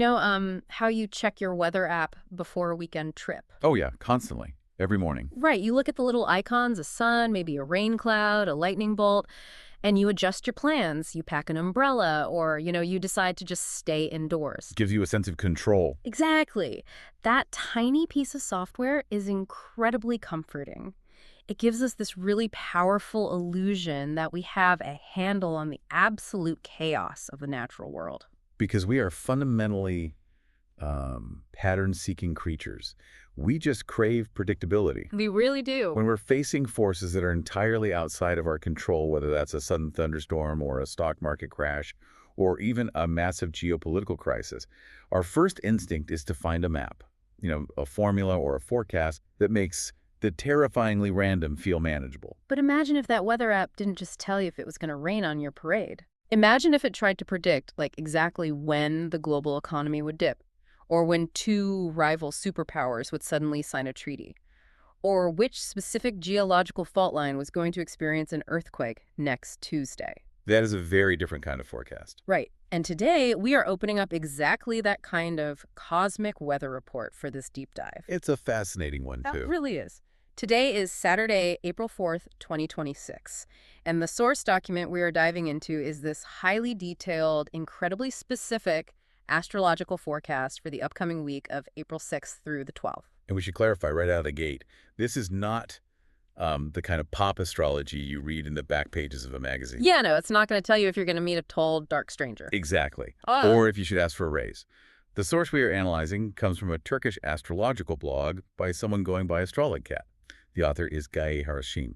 How you check your weather app before a weekend trip. Oh yeah, constantly, every morning. Right, you look at the little icons, a sun, maybe a rain cloud, a lightning bolt, and you adjust your plans. You pack an umbrella or, you decide to just stay indoors. Gives you a sense of control. Exactly. That tiny piece of software is incredibly comforting. It gives us this really powerful illusion that we have a handle on the absolute chaos of the natural world. Because we are fundamentally pattern-seeking creatures. We just crave predictability. We really do. When we're facing forces that are entirely outside of our control, whether that's a sudden thunderstorm or a stock market crash, or even a massive geopolitical crisis, our first instinct is to find a map, a formula or a forecast that makes the terrifyingly random feel manageable. But imagine if that weather app didn't just tell you if it was going to rain on your parade. Imagine if it tried to predict, exactly when the global economy would dip, or when two rival superpowers would suddenly sign a treaty, or which specific geological fault line was going to experience an earthquake next Tuesday. That is a very different kind of forecast. Right. And today, we are opening up exactly that kind of cosmic weather report for this deep dive. It's a fascinating one, too. It really is. Today is Saturday, April 4th, 2026, and the source document we are diving into is this highly detailed, incredibly specific astrological forecast for the upcoming week of April 6th through the 12th. And we should clarify right out of the gate, this is not the kind of pop astrology you read in the back pages of a magazine. Yeah, no, it's not going to tell you if you're going to meet a tall, dark stranger. Exactly. Or if you should ask for a raise. The source we are analyzing comes from a Turkish astrological blog by someone going by Astrology. The author is Gaye Harashin.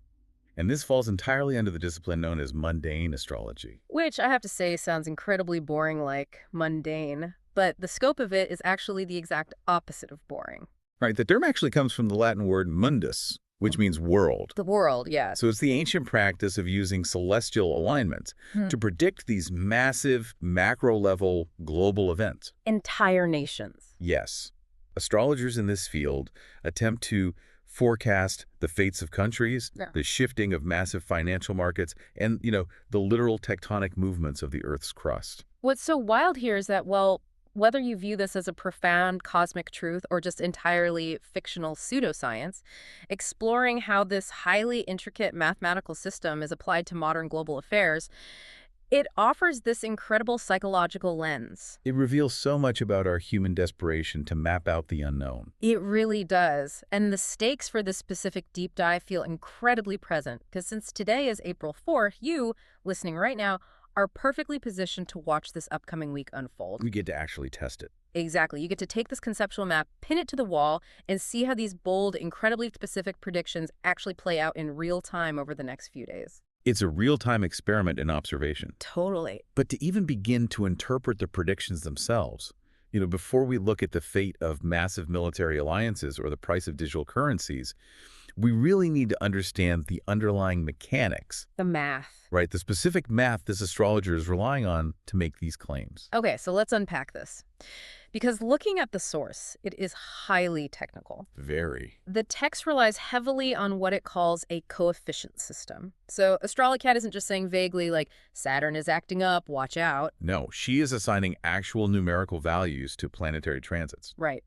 And this falls entirely under the discipline known as mundane astrology. Which, I have to say, sounds incredibly boring, like mundane. But the scope of it is actually the exact opposite of boring. Right, the term actually comes from the Latin word mundus, which means world. The world, yeah. So it's the ancient practice of using celestial alignments to predict these massive, macro-level global events. Entire nations. Yes. Astrologers in this field attempt to forecast the fates of countries, the shifting of massive financial markets, and, the literal tectonic movements of the Earth's crust. What's so wild here is that, well, whether you view this as a profound cosmic truth or just entirely fictional pseudoscience, exploring how this highly intricate mathematical system is applied to modern global affairs, it offers this incredible psychological lens. It reveals so much about our human desperation to map out the unknown. It really does. And the stakes for this specific deep dive feel incredibly present, because since today is April 4th, you, listening right now, are perfectly positioned to watch this upcoming week unfold. We get to actually test it. Exactly. You get to take this conceptual map, pin it to the wall, and see how these bold, incredibly specific predictions actually play out in real time over the next few days. It's a real-time experiment in observation. Totally. But to even begin to interpret the predictions themselves, before we look at the fate of massive military alliances or the price of digital currencies, we really need to understand the underlying mechanics. The math. Right, the specific math this astrologer is relying on to make these claims. Okay, so let's unpack this. Because looking at the source, it is highly technical. Very. The text relies heavily on what it calls a coefficient system. So Astrolocat isn't just saying vaguely, like, Saturn is acting up, watch out. No, she is assigning actual numerical values to planetary transits. Right.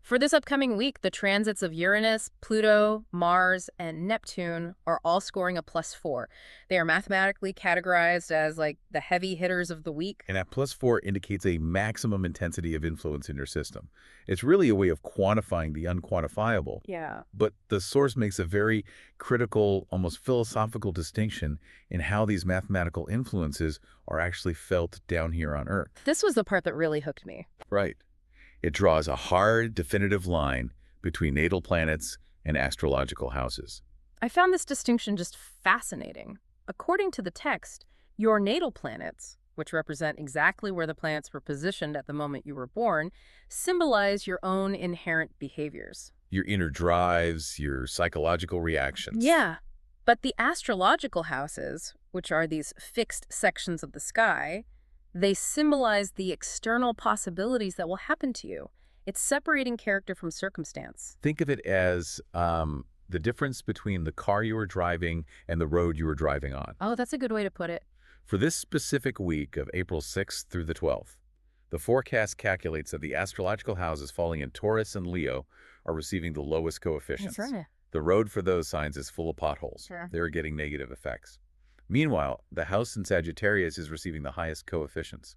For this upcoming week, the transits of Uranus, Pluto, Mars, and Neptune are all scoring a +4. They are mathematically categorized as, the heavy hitters of the week. And that +4 indicates a maximum intensity of influence in your system. It's really a way of quantifying the unquantifiable. Yeah. But the source makes a very critical, almost philosophical distinction in how these mathematical influences are actually felt down here on Earth. This was the part that really hooked me. Right. It draws a hard, definitive line between natal planets and astrological houses. I found this distinction just fascinating. According to the text, your natal planets, which represent exactly where the planets were positioned at the moment you were born, symbolize your own inherent behaviors. Your inner drives, your psychological reactions. Yeah. But the astrological houses, which are these fixed sections of the sky, they symbolize the external possibilities that will happen to you. It's separating character from circumstance. Think of it as the difference between the car you were driving and the road you were driving on. Oh, that's a good way to put it. For this specific week of April 6th through the 12th, The forecast calculates that the astrological houses falling in Taurus and Leo are receiving the lowest That's coefficients. right. The road for those signs is full of potholes. Sure. They're getting negative effects. Meanwhile, the house in Sagittarius is receiving the highest coefficients,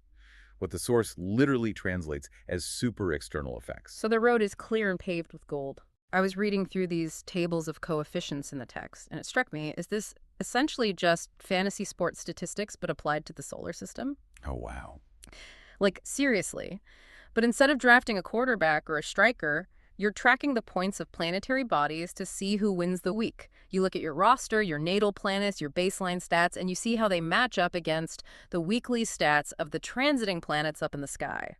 what the source literally translates as super external effects. So the road is clear and paved with gold. I was reading through these tables of coefficients in the text, and it struck me, is this essentially just fantasy sports statistics but applied to the solar system? Oh, wow. Like, seriously. But instead of drafting a quarterback or a striker, you're tracking the points of planetary bodies to see who wins the week. You look at your roster, your natal planets, your baseline stats, and you see how they match up against the weekly stats of the transiting planets up in the sky.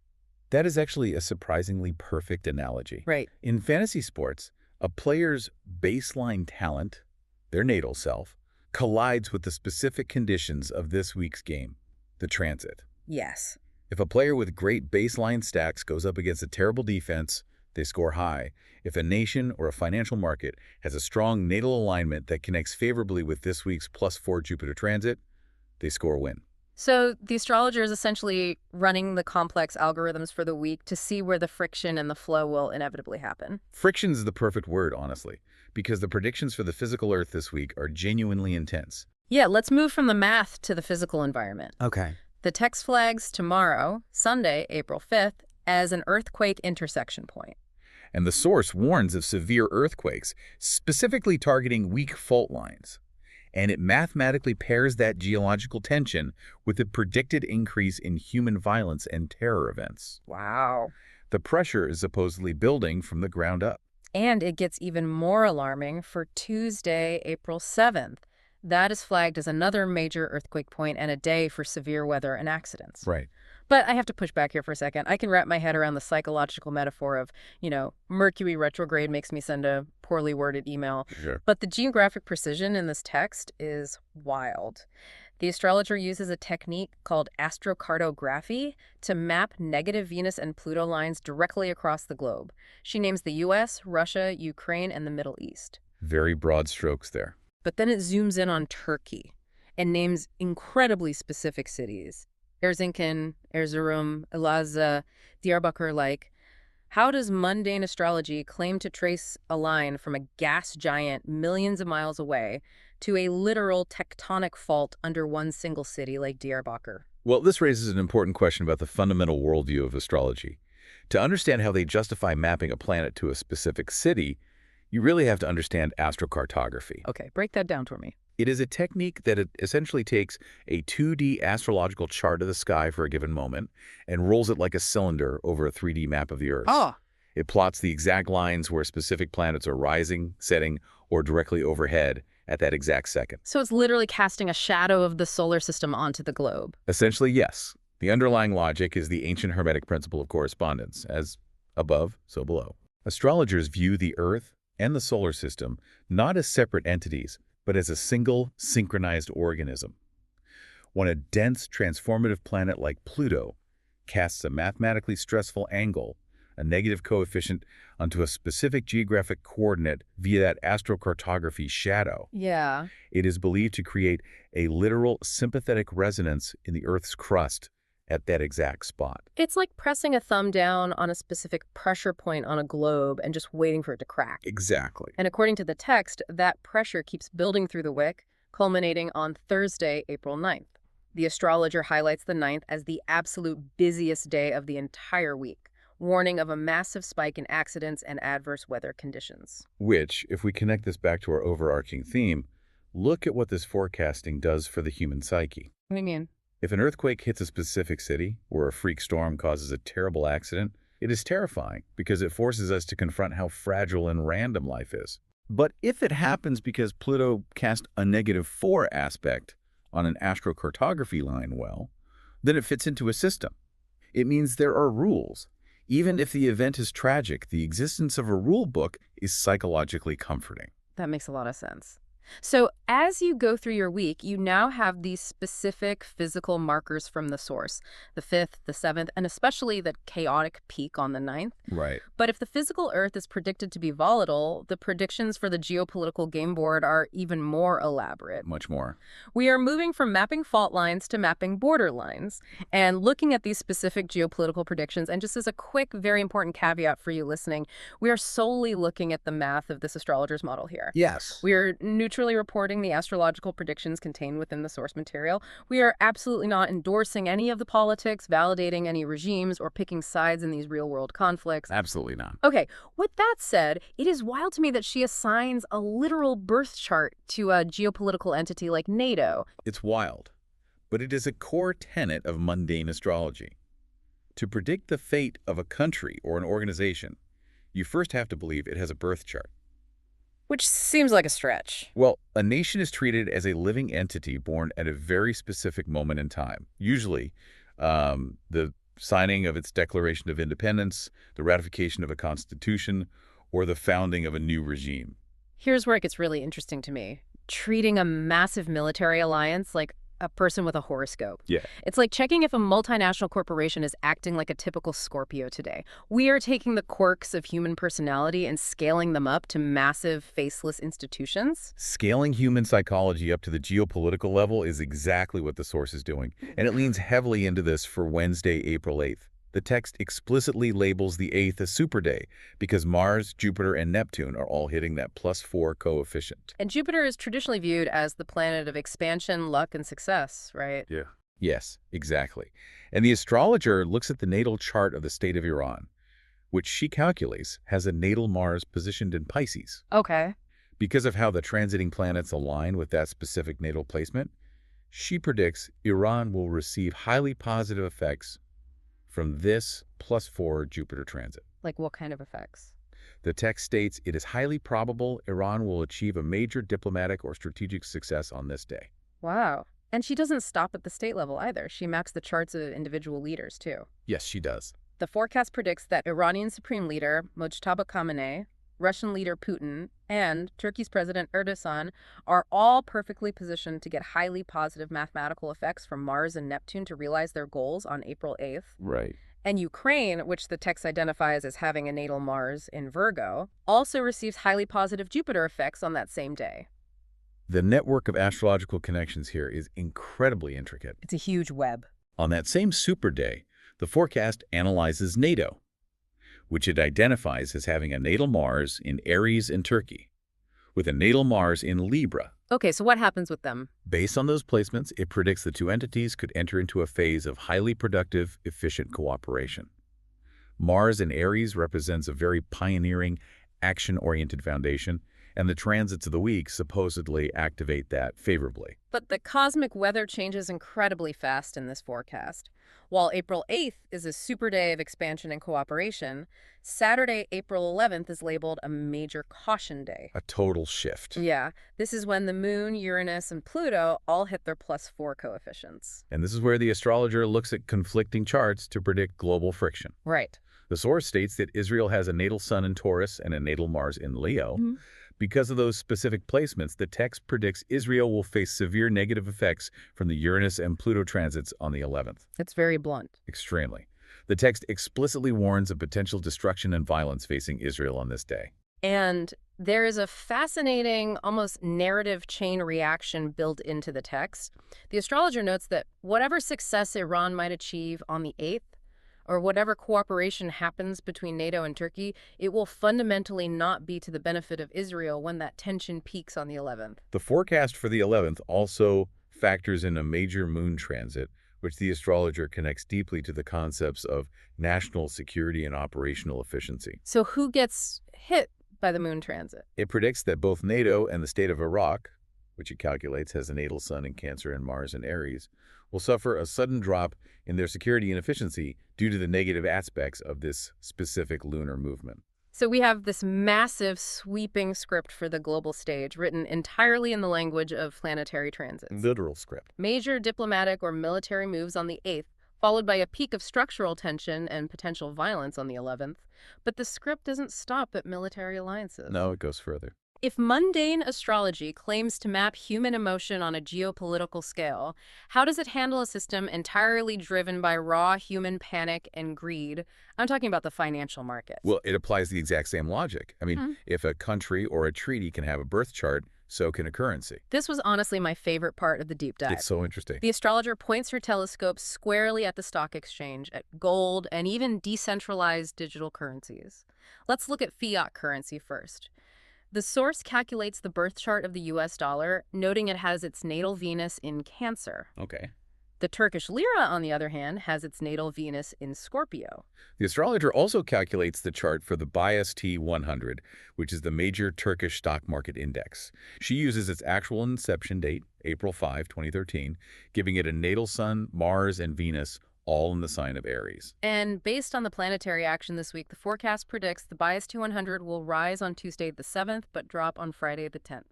That is actually a surprisingly perfect analogy. Right. In fantasy sports, a player's baseline talent, their natal self, collides with the specific conditions of this week's game, the transit. Yes. If a player with great baseline stacks goes up against a terrible defense, they score high. If a nation or a financial market has a strong natal alignment that connects favorably with this week's +4 Jupiter transit, they score a win. So the astrologer is essentially running the complex algorithms for the week to see where the friction and the flow will inevitably happen. Friction is the perfect word, honestly, because the predictions for the physical Earth this week are genuinely intense. Yeah, let's move from the math to the physical environment. Okay. The text flags tomorrow, Sunday, April 5th, as an earthquake intersection point. And the source warns of severe earthquakes, specifically targeting weak fault lines. And it mathematically pairs that geological tension with the predicted increase in human violence and terror events. Wow. The pressure is supposedly building from the ground up. And it gets even more alarming for Tuesday, April 7th. That is flagged as another major earthquake point and a day for severe weather and accidents. Right. But I have to push back here for a second. I can wrap my head around the psychological metaphor of, Mercury retrograde makes me send a poorly worded email. Sure. But the geographic precision in this text is wild. The astrologer uses a technique called astrocartography to map negative Venus and Pluto lines directly across the globe. She names the U.S., Russia, Ukraine, and the Middle East. Very broad strokes there. But then it zooms in on Turkey and names incredibly specific cities. Erzincan, Erzurum, Elazığ, Diyarbakır. How does mundane astrology claim to trace a line from a gas giant millions of miles away to a literal tectonic fault under one single city like Diyarbakır? Well, this raises an important question about the fundamental worldview of astrology. To understand how they justify mapping a planet to a specific city, you really have to understand astrocartography. Okay, break that down for me. It is a technique that it essentially takes a 2D astrological chart of the sky for a given moment and rolls it like a cylinder over a 3D map of the Earth. Oh, It plots the exact lines where specific planets are rising, setting, or directly overhead at that exact second. so it's literally casting a shadow of the solar system onto the globe. Essentially, yes. The underlying logic is the ancient Hermetic principle of correspondence, as above, so below. Astrologers view the Earth and the solar system not as separate entities, but as a single, synchronized organism. When a dense, transformative planet like Pluto casts a mathematically stressful angle, a negative coefficient, onto a specific geographic coordinate via that astrocartography shadow, Yeah. it is believed to create a literal sympathetic resonance in the Earth's crust at that exact spot. It's like pressing a thumb down on a specific pressure point on a globe and just waiting for it to crack. Exactly. And according to the text, that pressure keeps building through the wick, culminating on Thursday, April 9th. The astrologer highlights the 9th as the absolute busiest day of the entire week, warning of a massive spike in accidents and adverse weather conditions. Which, if we connect this back to our overarching theme, look at what this forecasting does for the human psyche. What do you mean? If an earthquake hits a specific city, or a freak storm causes a terrible accident, it is terrifying because it forces us to confront how fragile and random life is. But if it happens because Pluto cast a -4 aspect on an astrocartography line, well, then it fits into a system. It means there are rules. Even if the event is tragic, the existence of a rule book is psychologically comforting. That makes a lot of sense. So as you go through your week, you now have these specific physical markers from the source, the 5th, the 7th, and especially the chaotic peak on the 9th. Right. But if the physical Earth is predicted to be volatile, the predictions for the geopolitical game board are even more elaborate. Much more. We are moving from mapping fault lines to mapping border lines and looking at these specific geopolitical predictions. And just as a quick, very important caveat for you listening, we are solely looking at the math of this astrologer's model here. Yes. We are neutrally reporting the astrological predictions contained within the source material. We are absolutely not endorsing any of the politics, validating any regimes, or picking sides in these real-world conflicts. Absolutely not. Okay, with that said, it is wild to me that she assigns a literal birth chart to a geopolitical entity like NATO. It's wild, but it is a core tenet of mundane astrology. To predict the fate of a country or an organization, you first have to believe it has a birth chart. Which seems like a stretch. Well, a nation is treated as a living entity born at a very specific moment in time. Usually, the signing of its Declaration of Independence, the ratification of a constitution, or the founding of a new regime. Here's where it gets really interesting to me. Treating a massive military alliance like a person with a horoscope. Yeah. It's like checking if a multinational corporation is acting like a typical Scorpio today. We are taking the quirks of human personality and scaling them up to massive, faceless institutions. Scaling human psychology up to the geopolitical level is exactly what the source is doing, and it leans heavily into this for Wednesday, April 8th. The text explicitly labels the 8th a super day because Mars, Jupiter, and Neptune are all hitting that +4 coefficient. And Jupiter is traditionally viewed as the planet of expansion, luck, and success, right? Yeah. Yes, exactly. And the astrologer looks at the natal chart of the state of Iran, which she calculates has a natal Mars positioned in Pisces. Okay. Because of how the transiting planets align with that specific natal placement, she predicts Iran will receive highly positive effects from this +4 Jupiter transit. Like what kind of effects? The text states it is highly probable Iran will achieve a major diplomatic or strategic success on this day. Wow. And she doesn't stop at the state level either. She maps the charts of individual leaders, too. Yes, she does. The forecast predicts that Iranian Supreme Leader Mojtaba Khamenei, Russian leader Putin, and Turkey's President Erdogan are all perfectly positioned to get highly positive mathematical effects from Mars and Neptune to realize their goals on April 8th. Right. And Ukraine, which the text identifies as having a natal Mars in Virgo, also receives highly positive Jupiter effects on that same day. The network of astrological connections here is incredibly intricate. It's a huge web. On that same super day, the forecast analyzes NATO, which it identifies as having a natal Mars in Aries and Turkey, with a natal Mars in Libra. Okay, so what happens with them? Based on those placements, it predicts the two entities could enter into a phase of highly productive, efficient cooperation. Mars in Aries represents a very pioneering, action-oriented foundation, and the transits of the week supposedly activate that favorably. But the cosmic weather changes incredibly fast in this forecast. While April 8th is a super day of expansion and cooperation, Saturday, April 11th is labeled a major caution day. A total shift. Yeah, this is when the Moon, Uranus, and Pluto all hit their +4 coefficients. And this is where the astrologer looks at conflicting charts to predict global friction. Right. The source states that Israel has a natal Sun in Taurus and a natal Mars in Leo. Mm-hmm. Because of those specific placements, the text predicts Israel will face severe negative effects from the Uranus and Pluto transits on the 11th. It's very blunt. Extremely. The text explicitly warns of potential destruction and violence facing Israel on this day. And there is a fascinating, almost narrative chain reaction built into the text. The astrologer notes that whatever success Iran might achieve on the 8th, or whatever cooperation happens between NATO and Turkey, it will fundamentally not be to the benefit of Israel when that tension peaks on the 11th. The forecast for the 11th also factors in a major moon transit, which the astrologer connects deeply to the concepts of national security and operational efficiency. So who gets hit by the moon transit? It predicts that both NATO and the state of Iraq, which it calculates has a natal Sun in Cancer and Mars in Aries, will suffer a sudden drop in their security and efficiency due to the negative aspects of this specific lunar movement. So we have this massive, sweeping script for the global stage, written entirely in the language of planetary transits. Literal script. Major diplomatic or military moves on the 8th, followed by a peak of structural tension and potential violence on the 11th. But the script doesn't stop at military alliances. No, it goes further. If mundane astrology claims to map human emotion on a geopolitical scale, how does it handle a system entirely driven by raw human panic and greed? I'm talking about the financial markets. Well, it applies the exact same logic. I mean, Hmm. if a country or a treaty can have a birth chart, so can a currency. This was honestly my favorite part of the deep It's dive. so interesting. The astrologer points her telescope squarely at the stock exchange, at gold, and even decentralized digital currencies. Let's look at fiat currency first. The source calculates the birth chart of the US dollar, noting it has its natal Venus in Cancer. Okay. The Turkish lira, on the other hand, has its natal Venus in Scorpio. The astrologer also calculates the chart for the Bias T100, which is the major Turkish stock market index. She uses its actual inception date, April 5, 2013, giving it a natal sun, Mars, and Venus, all in the sign of Aries. And based on the planetary action this week, the forecast predicts the Bias 200 will rise on Tuesday the 7th, but drop on Friday the 10th.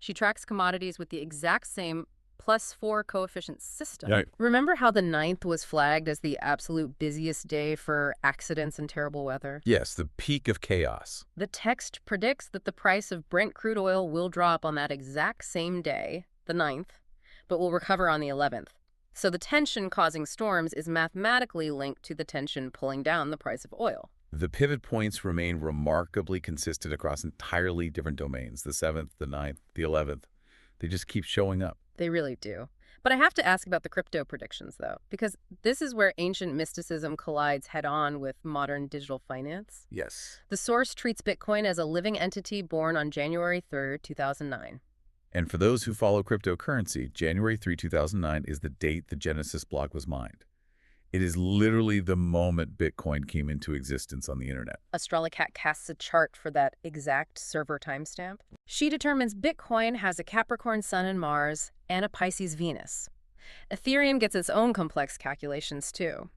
She tracks commodities with the exact same +4 coefficient system. Right. Remember how the 9th was flagged as the absolute busiest day for accidents and terrible weather? Yes, the peak of chaos. The text predicts that the price of Brent crude oil will drop on that exact same day, the 9th, but will recover on the 11th. So the tension causing storms is mathematically linked to the tension pulling down the price of oil. The pivot points remain remarkably consistent across entirely different domains. The 7th, the 9th, the 11th. They just keep showing up. They really do. But I have to ask about the crypto predictions, though, because this is where ancient mysticism collides head-on with modern digital finance. Yes. The source treats Bitcoin as a living entity born on January 3rd, 2009. And for those who follow cryptocurrency, January 3, 2009 is the date the Genesis block was mined. It is literally the moment Bitcoin came into existence on the internet. Astrolocat casts a chart for that exact server timestamp. She determines Bitcoin has a Capricorn Sun and Mars and a Pisces Venus. Ethereum gets its own complex calculations, too.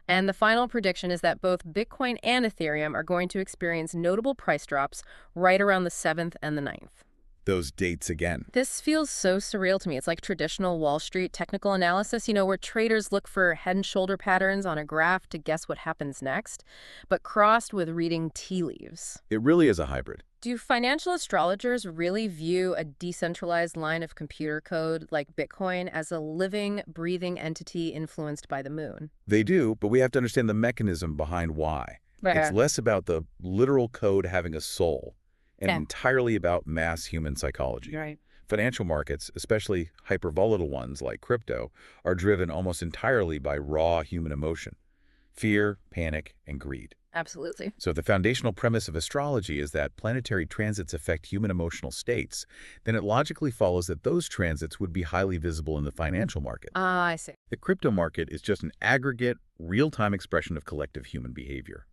And the final prediction is that both Bitcoin and Ethereum are going to experience notable price drops right around the 7th and the 9th. Those dates again. This feels so surreal to me. It's like traditional Wall Street technical analysis, where traders look for head and shoulder patterns on a graph to guess what happens next, but crossed with reading tea leaves. It really is a hybrid. Do financial astrologers really view a decentralized line of computer code like Bitcoin as a living, breathing entity influenced by the moon? They do, but we have to understand the mechanism behind why. It's less about the literal code having a soul and Yeah. entirely about mass human psychology. Right. Financial markets, especially hypervolatile ones like crypto, are driven almost entirely by raw human emotion, fear, panic, and greed. Absolutely. So if the foundational premise of astrology is that planetary transits affect human emotional states, then it logically follows that those transits would be highly visible in the financial market. Ah, I see. The crypto market is just an aggregate, real-time expression of collective human behavior.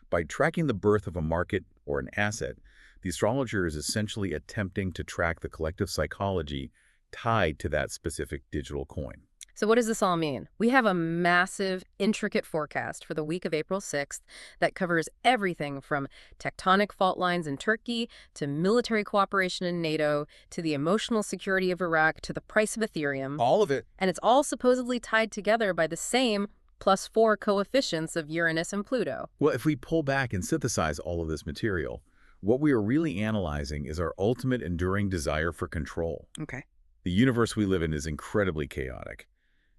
By tracking the birth of a market or an asset, the astrologer is essentially attempting to track the collective psychology tied to that specific digital coin. So what does this all mean? We have a massive, intricate forecast for the week of April 6th that covers everything from tectonic fault lines in Turkey to military cooperation in NATO to the emotional security of Iraq to the price of Ethereum. All of it. And it's all supposedly tied together by the same +4 coefficients of Uranus and Pluto. Well, if we pull back and synthesize all of this material, what we are really analyzing is our ultimate enduring desire for control. Okay. The universe we live in is incredibly chaotic.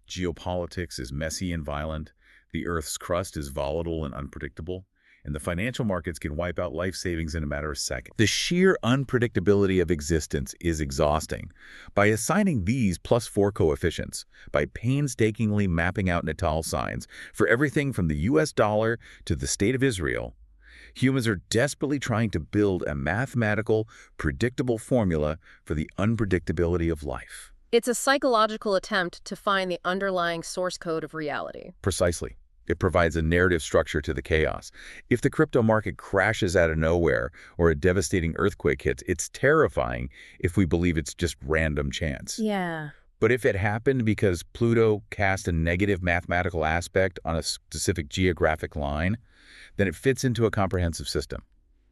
Geopolitics is messy and violent, the Earth's crust is volatile and unpredictable, and the financial markets can wipe out life savings in a matter of seconds. The sheer unpredictability of existence is exhausting. By assigning these +4 coefficients, by painstakingly mapping out natal signs for everything from the US dollar to the state of Israel, humans are desperately trying to build a mathematical, predictable formula for the unpredictability of life. It's a psychological attempt to find the underlying source code of reality. Precisely. It provides a narrative structure to the chaos. If the crypto market crashes out of nowhere or a devastating earthquake hits, it's terrifying if we believe it's just random chance. Yeah. But if it happened because Pluto cast a negative mathematical aspect on a specific geographic line, then it fits into a comprehensive system.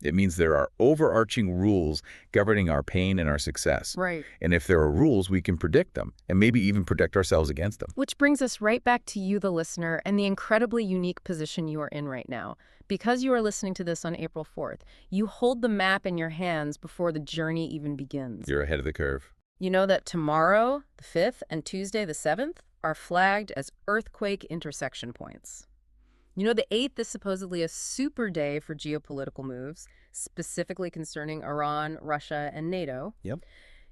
It means there are overarching rules governing our pain and our success. Right. And if there are rules, we can predict them and maybe even protect ourselves against them. Which brings us right back to you, the listener, and the incredibly unique position you are in right now. Because you are listening to this on April 4th, you hold the map in your hands before the journey even begins. You're ahead of the curve. You know that tomorrow, the 5th, and Tuesday, the 7th, are flagged as earthquake intersection points. You know, the 8th is supposedly a super day for geopolitical moves, specifically concerning Iran, Russia, and NATO. Yep.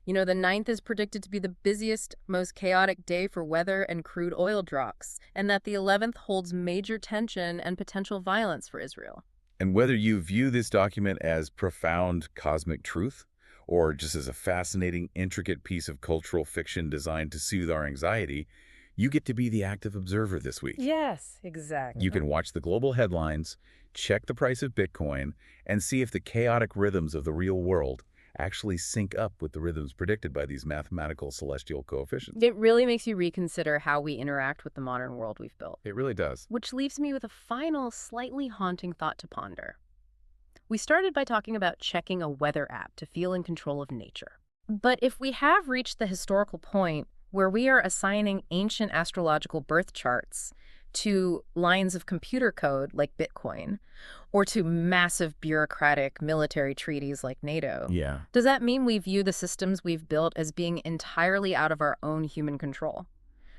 You know, the 9th is predicted to be the busiest, most chaotic day for weather and crude oil drops, and that the 11th holds major tension and potential violence for Israel. And whether you view this document as profound cosmic truth or just as a fascinating, intricate piece of cultural fiction designed to soothe our anxiety, you get to be the active observer this week. Yes, exactly. You can watch the global headlines, check the price of Bitcoin, and see if the chaotic rhythms of the real world actually sync up with the rhythms predicted by these mathematical celestial coefficients. It really makes you reconsider how we interact with the modern world we've built. It really does. Which leaves me with a final, slightly haunting thought to ponder. We started by talking about checking a weather app to feel in control of nature. But if we have reached the historical point where we are assigning ancient astrological birth charts to lines of computer code like Bitcoin, or to massive bureaucratic military treaties like NATO, Yeah. does that mean we view the systems we've built as being entirely out of our own human control?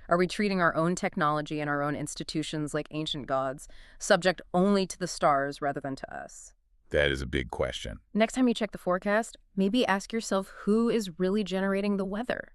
Are we treating our own technology and our own institutions like ancient gods, subject only to the stars rather than to us? That is a big question. Next time you check the forecast, maybe ask yourself who is really generating the weather.